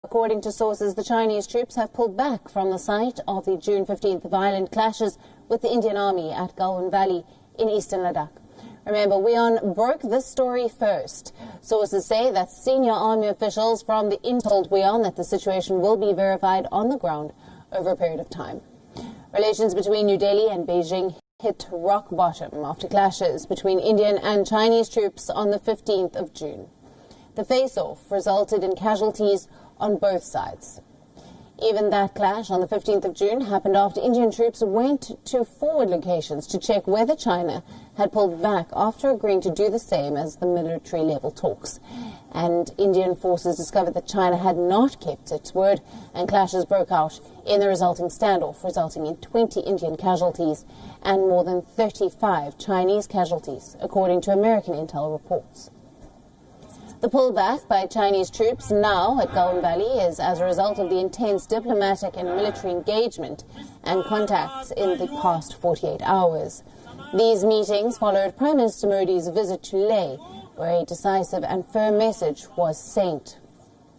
According to sources, the Chinese troops have pulled back from the site of the June 15th violent clashes with the Indian Army at Galwan Valley in eastern Ladakh. Remember, WION broke this story first. Sources say that senior army officials from the Indian told WION that the situation will be verified on the ground over a period of time. Relations between New Delhi and Beijing hit rock bottom after clashes between Indian and Chinese troops on the 15th of June. The face-off resulted in casualties on both sides. Even that clash on the 15th of June happened after Indian troops went to forward locations to check whether China had pulled back after agreeing to do the same as the military-level talks. And Indian forces discovered that China had not kept its word, and clashes broke out in the resulting standoff, resulting in 20 Indian casualties and more than 35 Chinese casualties, according to American intel reports. The pullback by Chinese troops now at Galwan Valley is as a result of the intense diplomatic and military engagement and contacts in the past 48 hours. These meetings followed Prime Minister Modi's visit to Leh, where a decisive and firm message was sent.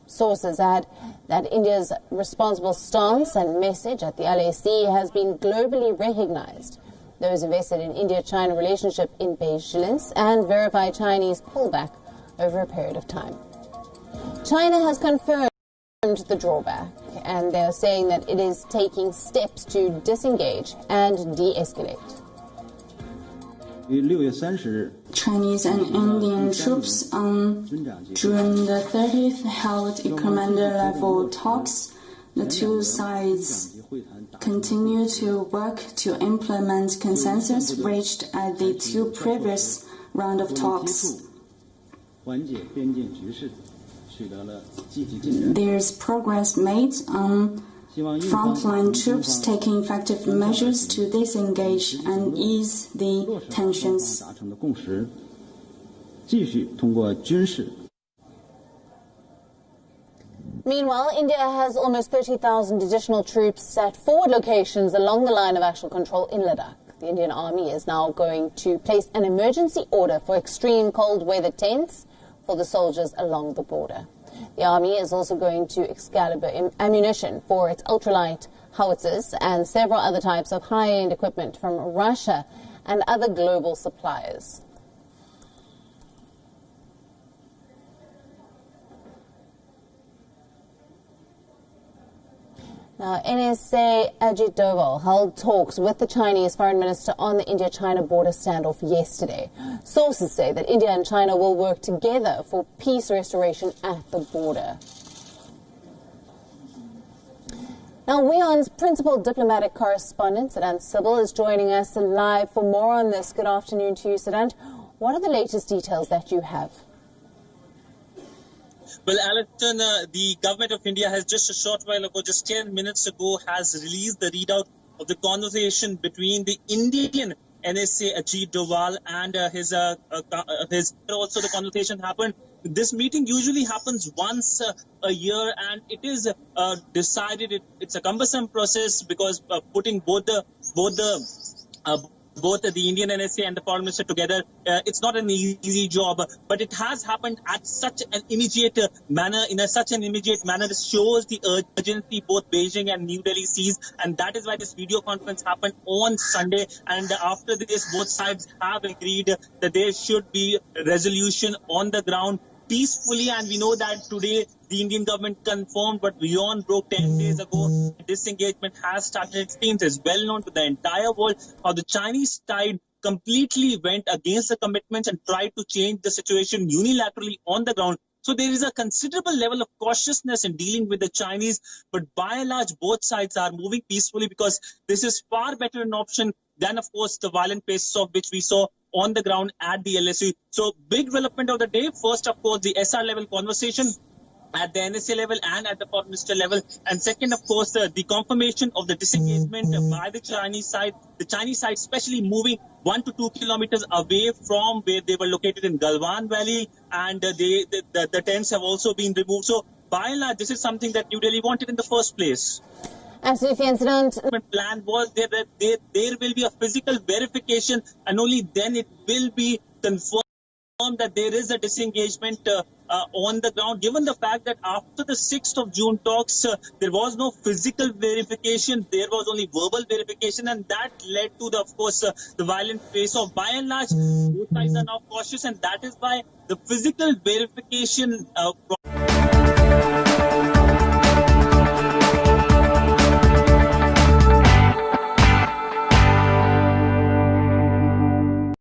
Sources add that India's responsible stance and message at the LAC has been globally recognized. Those invested in India-China relationship in vigilance and verify Chinese pullback over a period of time. China has confirmed the drawback, and they're saying that it is taking steps to disengage and de-escalate. Chinese and Indian troops on June the 30th held a commander-level talks. The two sides continue to work to implement consensus reached at the two previous round of talks. There's progress made on frontline troops taking effective measures to disengage and ease the tensions. Meanwhile, India has almost 30,000 additional troops at forward locations along the line of actual control in Ladakh. The Indian Army is now going to place an emergency order for extreme cold weather tents for the soldiers along the border. The Army is also going to Excalibur ammunition for its ultralight howitzers and several other types of high-end equipment from Russia and other global suppliers. Now, NSA Ajit Doval held talks with the Chinese foreign minister on the India-China border standoff yesterday. Sources say that India and China will work together for peace restoration at the border. Now, WION's principal diplomatic correspondent, Siddhant Sibal, is joining us live for more on this. Good afternoon to you, Siddhant. What are the latest details that you have? Well, Alison, the government of India has just a short while ago, just 10 minutes ago, has released the readout of the conversation between the Indian NSA Ajit Doval and his also the conversation happened. This meeting usually happens once a year, and it is decided it's a cumbersome process because putting both the Indian NSA and the Foreign Minister together, it's not an easy job, but it has happened at such an immediate manner. Such an immediate manner, it shows the urgency both Beijing and New Delhi sees, and that is why this video conference happened on Sunday. And after this, both sides have agreed that there should be resolution on the ground peacefully, and we know that today the Indian government confirmed what WION broke 10 days ago. Disengagement has started. It seems it's well known to the entire world how the Chinese side completely went against the commitments and tried to change the situation unilaterally on the ground. So there is a considerable level of cautiousness in dealing with the Chinese, but by and large, both sides are moving peacefully because this is far better an option than, of course, the violent pace of which we saw on the ground at the LSU. So big development of the day. First, of course, the SR level conversation at the NSA level and at the Foreign Minister level. And second, of course, the confirmation of the disengagement by the Chinese side. The Chinese side especially moving 1 to 2 kilometers away from where they were located in Galwan Valley, and the tents have also been removed. So by and large, this is something that New Delhi wanted in the first place. Absolutely, incident. The plan was there that there will be a physical verification, and only then it will be confirmed that there is a disengagement on the ground, given the fact that after the 6th of June talks, there was no physical verification, there was only verbal verification, and that led to, of course, the violent face-off. By and large, both sides are now cautious, and that is why the physical verification